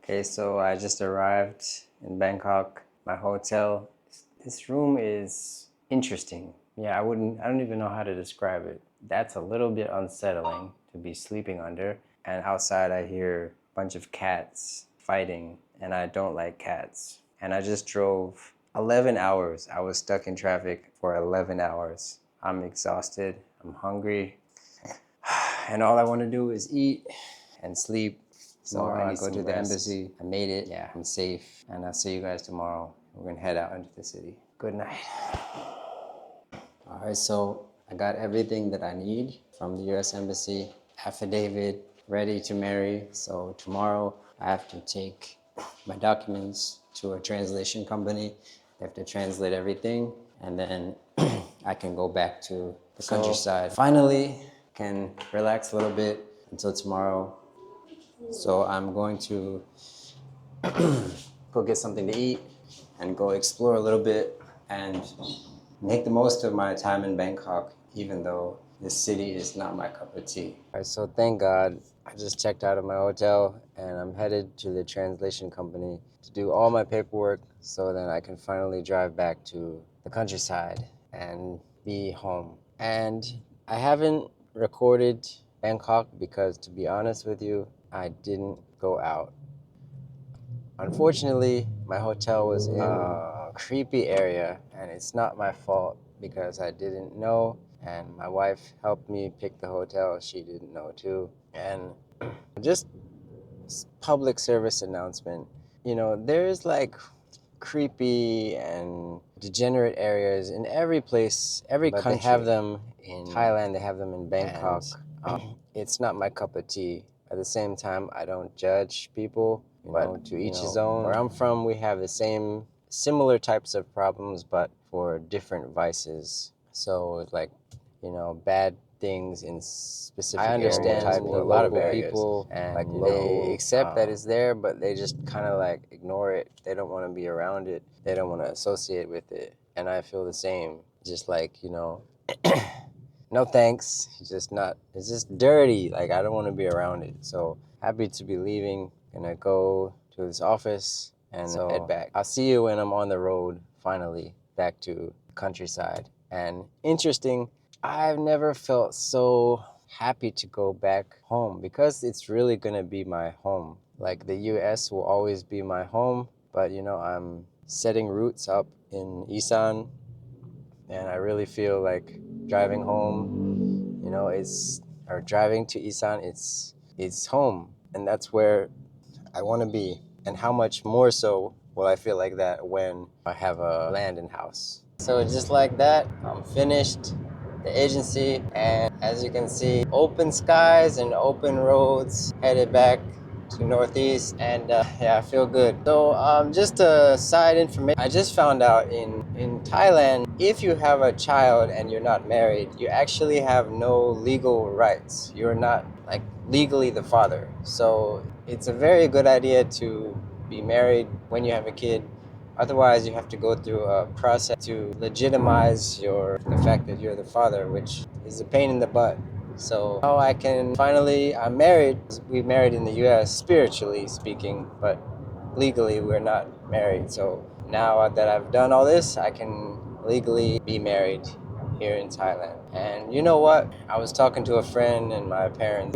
Okay, so I just arrived in Bangkok. My hotel. This room is interesting. Yeah, I don't even know how to describe it. That's a little bit unsettling to be sleeping under. And outside I hear a bunch of cats fighting, and I don't like cats. And I just drove 11 hours. I was stuck in traffic for 11 hours. I'm exhausted. I'm hungry. And all I want to do is eat and sleep. So I go to the embassy. I made it. Yeah, I'm safe. And I'll see you guys tomorrow. We're going to head out into the city. Good night. All right, so I got everything that I need from the US Embassy. Affidavit, ready to marry. So tomorrow I have to take my documents to a translation company. They have to translate everything, and then I can go back to the countryside. Finally, can relax a little bit until tomorrow. So I'm going to go get something to eat and go explore a little bit and make the most of my time in Bangkok, even though this city is not my cup of tea. All right, so thank God I just checked out of my hotel and I'm headed to the translation company to do all my paperwork so that I can finally drive back to the countryside and be home. And I haven't recorded Bangkok because, to be honest with you, I didn't go out. Unfortunately, my hotel was in a creepy area, and it's not my fault because I didn't know, and my wife helped me pick the hotel. She didn't know too. And just public service announcement, there's like creepy and degenerate areas in every place, every country. They have them in Thailand, they have them in Bangkok. It's not my cup of tea. At the same time, I don't judge people, but to each his own. Where I'm from, we have the similar types of problems, but for different vices. So like, bad things in specific areas. I understand a lot of people, and like they accept that it's there, but they just kind of like ignore it. They don't want to be around it. They don't want to associate with it. And I feel the same. Just like, no thanks. It's just dirty. Like, I don't want to be around it. So happy to be leaving. Gonna go to this office and head back. I'll see you when I'm on the road, finally, back to countryside. And interesting, I've never felt so happy to go back home because it's really gonna be my home. Like, the US will always be my home, but I'm setting roots up in Isan, and I really feel like driving home, driving to Isan, it's home, and that's where I want to be. And how much more so will I feel like that when I have a land and house? So just like that, I'm finished the agency, and as you can see, open skies and open roads, headed back to Northeast, and I feel good. So just a side information, I just found out in Thailand, if you have a child and you're not married, you actually have no legal rights. You're not like legally the father. So it's a very good idea to be married when you have a kid. Otherwise, you have to go through a process to legitimize the fact that you're the father, which is a pain in the butt. So now I'm married. We married in the US, spiritually speaking, but legally we're not married. So now that I've done all this, I can legally be married here in Thailand. And you know what? I was talking to a friend and my parents.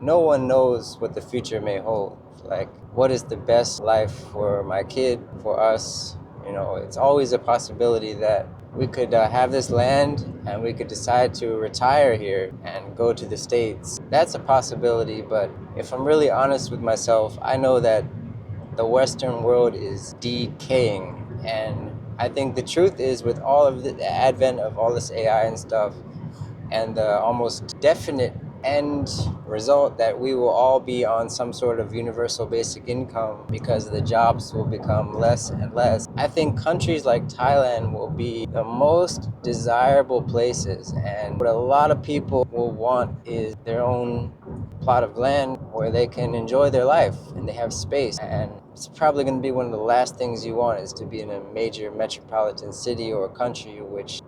No one knows what the future may hold. Like, what is the best life for my kid, for us? It's always a possibility that we could have this land and we could decide to retire here and go to the States. That's a possibility, but if I'm really honest with myself, I know that the Western world is decaying. And I think the truth is, with all of the advent of all this AI and stuff, and the almost definite end result that we will all be on some sort of universal basic income because the jobs will become less and less. I think countries like Thailand will be the most desirable places, and what a lot of people will want is their own plot of land where they can enjoy their life and they have space. And it's probably going to be one of the last things you want, is to be in a major metropolitan city or country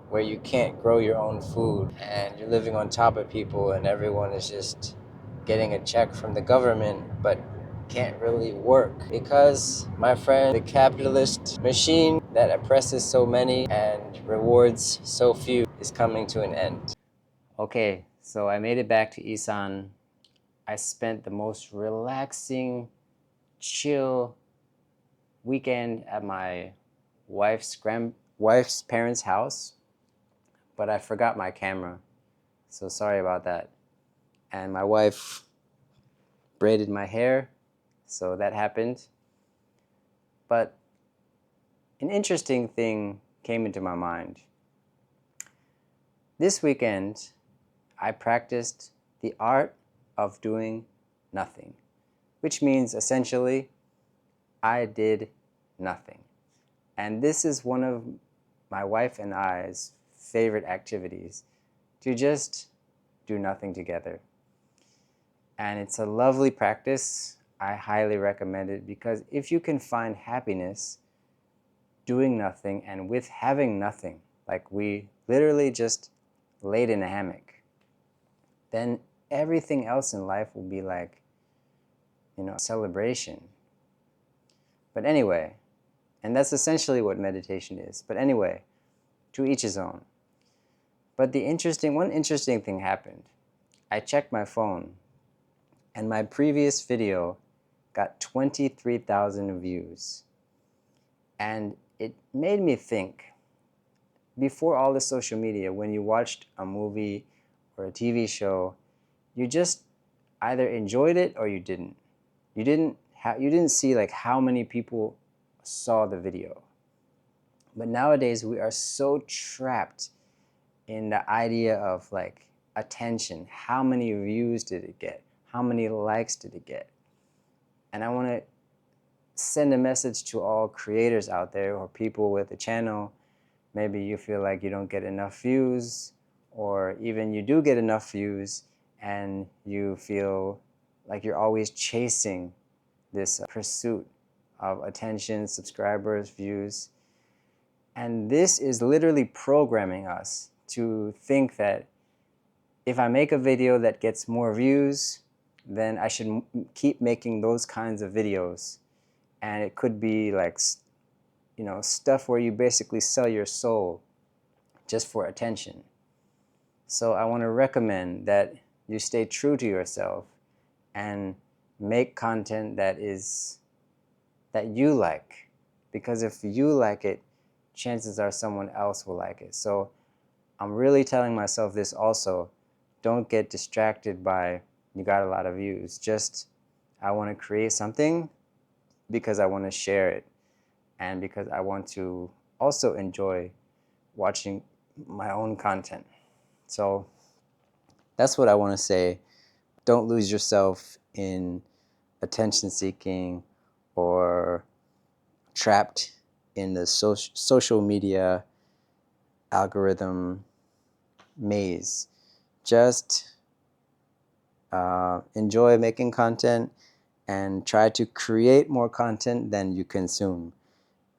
where you can't grow your own food and you're living on top of people and everyone is just getting a check from the government, but can't really work because, my friend, the capitalist machine that oppresses so many and rewards so few is coming to an end. Okay, so I made it back to Isan. I spent the most relaxing, chill weekend at my wife's parents' house, but I forgot my camera, so sorry about that. And my wife braided my hair, so that happened. But an interesting thing came into my mind. This weekend, I practiced the art of doing nothing, which means essentially I did nothing. And this is one of my wife and I's favorite activities, to just do nothing together. And it's a lovely practice. I highly recommend it because if you can find happiness doing nothing and with having nothing, like we literally just laid in a hammock, then everything else in life will be like, celebration. But anyway, and that's essentially what meditation is. But anyway, to each his own. But one interesting thing happened. I checked my phone, and my previous video got 23,000 views. And it made me think, before all the social media, when you watched a movie or a TV show, you just either enjoyed it or you didn't. You didn't see like how many people saw the video. But nowadays we are so trapped in the idea of like attention. How many views did it get? How many likes did it get? And I want to send a message to all creators out there or people with a channel. Maybe you feel like you don't get enough views, or even you do get enough views and you feel like you're always chasing this pursuit of attention, subscribers, views. And this is literally programming us to think that if I make a video that gets more views, then I should keep making those kinds of videos. And it could be like, stuff where you basically sell your soul just for attention. So I want to recommend that you stay true to yourself and make content that you like. Because if you like it, chances are someone else will like it. So I'm really telling myself this also. Don't get distracted by you got a lot of views. Just, I want to create something because I want to share it and because I want to also enjoy watching my own content. So that's what I want to say. Don't lose yourself in attention seeking or trapped in the social media algorithm maze. Just enjoy making content and try to create more content than you consume.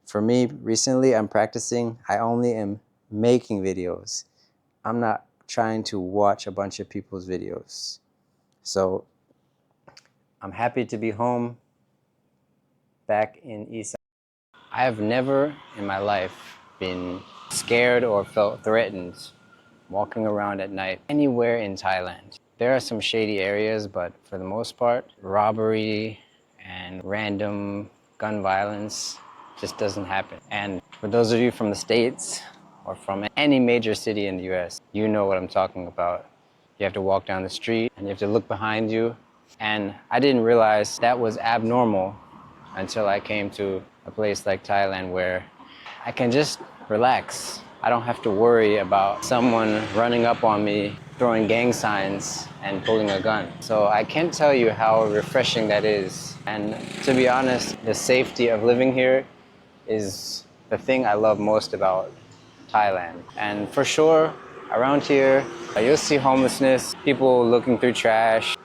For me, recently I'm practicing, I only am making videos. I'm not trying to watch a bunch of people's videos. So I'm happy to be home, back in Isa. I have never in my life been scared or felt threatened walking around at night anywhere in Thailand. There are some shady areas, but for the most part, robbery and random gun violence just doesn't happen. And for those of you from the States or from any major city in the US, you know what I'm talking about. You have to walk down the street and you have to look behind you. And I didn't realize that was abnormal until I came to a place like Thailand where I can just relax. I don't have to worry about someone running up on me, throwing gang signs, and pulling a gun. So I can't tell you how refreshing that is. And to be honest, the safety of living here is the thing I love most about Thailand. And for sure, around here, you'll see homelessness, people looking through trash,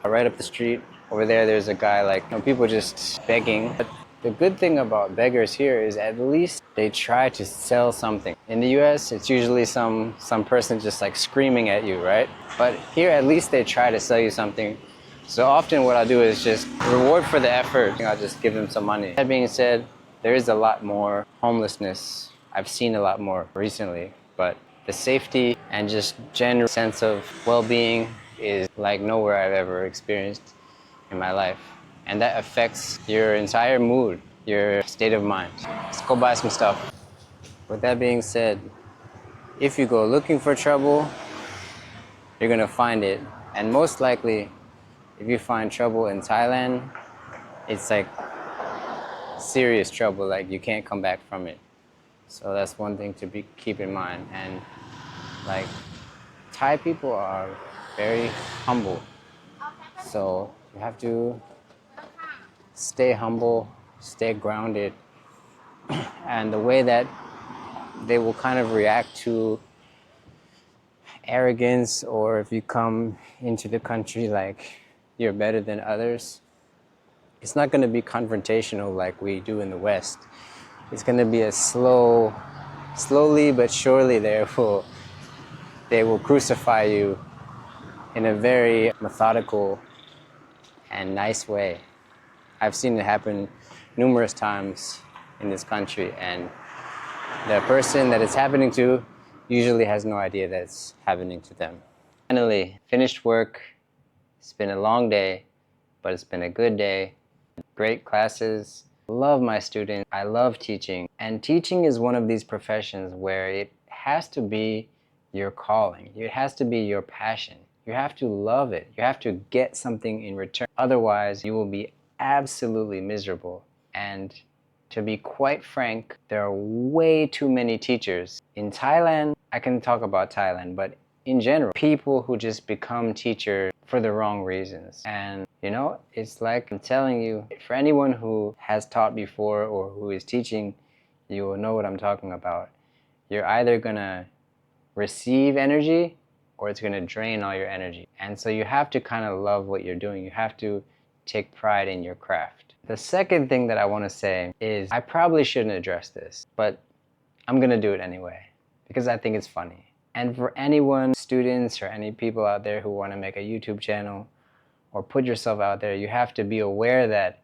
right up the street. Over there, there's a guy people just begging. But the good thing about beggars here is at least they try to sell something. In the US, it's usually some person just like screaming at you, right? But here, at least they try to sell you something. So often what I'll do is just reward for the effort. I'll just give them some money. That being said, there is a lot more homelessness. I've seen a lot more recently, but the safety and just general sense of well-being is like nowhere I've ever experienced in my life. And that affects your entire mood, your state of mind. Let's go buy some stuff. With that being said, if you go looking for trouble, you're gonna find it. And most likely, if you find trouble in Thailand, it's like serious trouble, like you can't come back from it. So that's one thing to keep in mind. And like Thai people are very humble. So you have to stay humble, stay grounded. And the way that they will kind of react to arrogance, or if you come into the country like you're better than others, it's not going to be confrontational like we do in the West. It's going to be a slowly but surely they will crucify you in a very methodical and nice way. I've seen it happen numerous times in this country, and the person that it's happening to usually has no idea that it's happening to them. Finally, finished work. It's been a long day, but it's been a good day. Great classes. Love my students. I love teaching. And teaching is one of these professions where it has to be your calling. It has to be your passion. You have to love it. You have to get something in return. Otherwise, you will be absolutely miserable. And to be quite frank, there are way too many teachers. In Thailand, I can talk about Thailand, but in general, people who just become teachers for the wrong reasons. And you know, it's like I'm telling you, for anyone who has taught before or who is teaching, you will know what I'm talking about. You're either gonna receive energy or it's gonna drain all your energy. And so you have to kind of love what you're doing. You have to take pride in your craft. The second thing that I want to say is I probably shouldn't address this, but I'm gonna do it anyway because I think it's funny. And for anyone, students or any people out there who want to make a YouTube channel or put yourself out there, you have to be aware that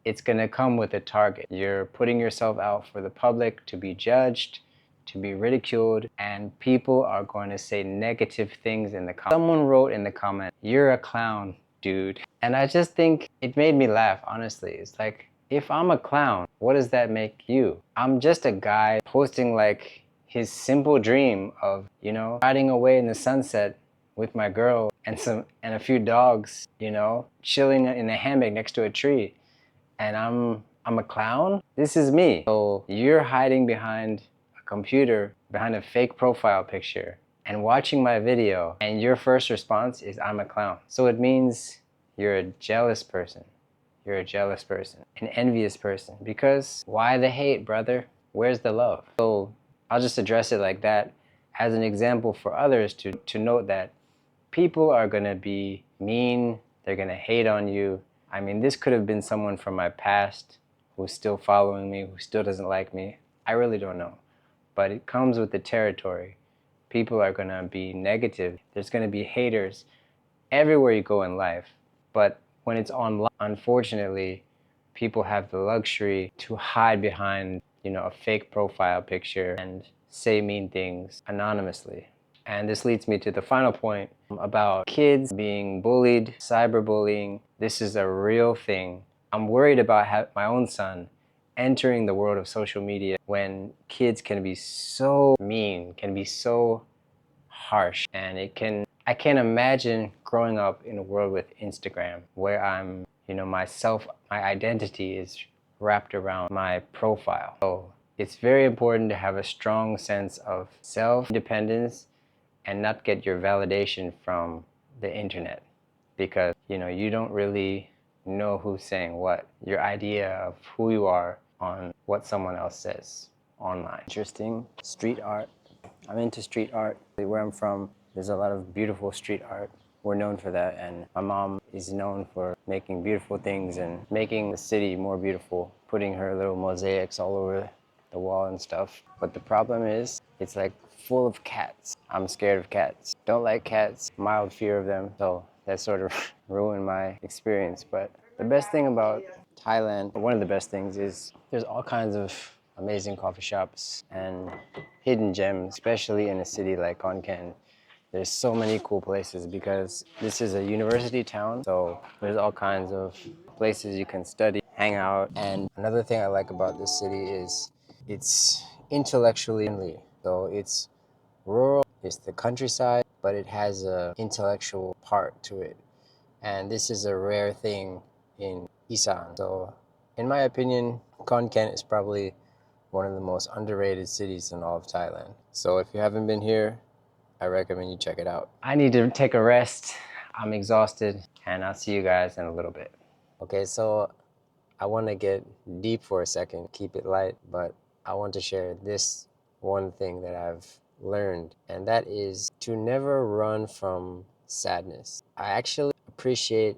it's gonna come with a target. You're putting yourself out for the public to be judged, to be ridiculed, and people are going to say negative things in the comments. Someone wrote in the comment, "You're a clown, dude." And I just think it made me laugh, honestly. It's like, if I'm a clown, what does that make you? I'm just a guy posting like his simple dream of, you know, riding away in the sunset with my girl and a few dogs, you know, chilling in a hammock next to a tree. And I'm a clown? This is me. So you're hiding behind a computer, behind a fake profile picture, and watching my video, and your first response is I'm a clown. So it means you're a jealous person. You're a jealous person, an envious person. Because why the hate, brother? Where's the love? So I'll just address it like that as an example for others to note that people are gonna be mean, they're gonna hate on you. I mean, this could have been someone from my past who's still following me, who still doesn't like me. I really don't know. But it comes with the territory. People are gonna be negative. There's gonna be haters everywhere you go in life. But when it's online, unfortunately, people have the luxury to hide behind, you know, a fake profile picture and say mean things anonymously. And this leads me to the final point about kids being bullied, cyberbullying. This is a real thing. I'm worried about my own son entering the world of social media when kids can be so mean, can be so harsh, and I can't imagine growing up in a world with Instagram where I'm, you know, my identity is wrapped around my profile. So it's very important to have a strong sense of self-independence and not get your validation from the internet, because, you know, you don't really know who's saying what. Your idea of who you are on what someone else says online. Interesting. Street art. I'm into street art. Where I'm from, there's a lot of beautiful street art. We're known for that, and my mom is known for making beautiful things and making the city more beautiful, putting her little mosaics all over the wall and stuff. But the problem is, it's like full of cats. I'm scared of cats. Don't like cats, mild fear of them. So that sort of ruined my experience. But the best thing about Thailand, one of the best things, is there's all kinds of amazing coffee shops and hidden gems, especially in a city like Khon Kaen. There's so many cool places because this is a university town, so there's all kinds of places you can study, hang out. And another thing I like about this city is it's intellectually friendly. So it's rural, it's the countryside, but it has a intellectual part to it. And this is a rare thing in Isan. So in my opinion, Khon Kaen is probably one of the most underrated cities in all of Thailand. So if you haven't been here, I recommend you check it out. I need to take a rest. I'm exhausted, and I'll see you guys in a little bit. Okay, so I want to get deep for a second, keep it light, but I want to share this one thing that I've learned, and that is to never run from sadness. I actually appreciate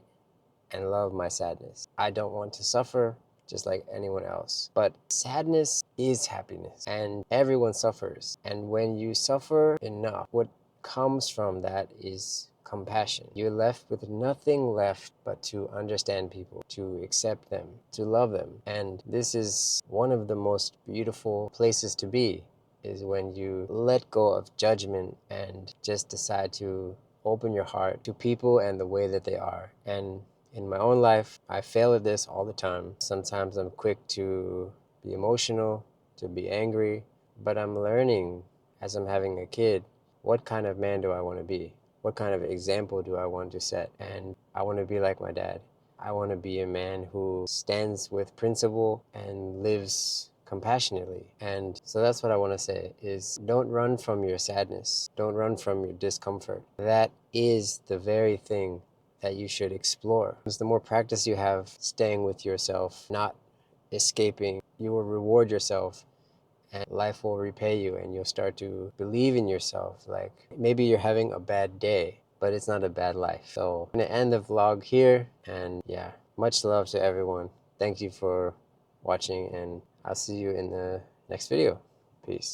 and love my sadness. I don't want to suffer just like anyone else. But sadness is happiness, and everyone suffers. And when you suffer enough, what comes from that is compassion. You're left with nothing left but to understand people, to accept them, to love them. And this is one of the most beautiful places to be, is when you let go of judgment and just decide to open your heart to people and the way that they are. And in my own life, I fail at this all the time. Sometimes I'm quick to be emotional, to be angry, but I'm learning as I'm having a kid, what kind of man do I want to be? What kind of example do I want to set? And I want to be like my dad. I want to be a man who stands with principle and lives compassionately. And so that's what I want to say is don't run from your sadness. Don't run from your discomfort. That is the very thing that you should explore. Because the more practice you have staying with yourself, not escaping, you will reward yourself and life will repay you and you'll start to believe in yourself. Like maybe you're having a bad day, but it's not a bad life. So I'm gonna end the vlog here, and yeah, much love to everyone. Thank you for watching, and I'll see you in the next video. Peace.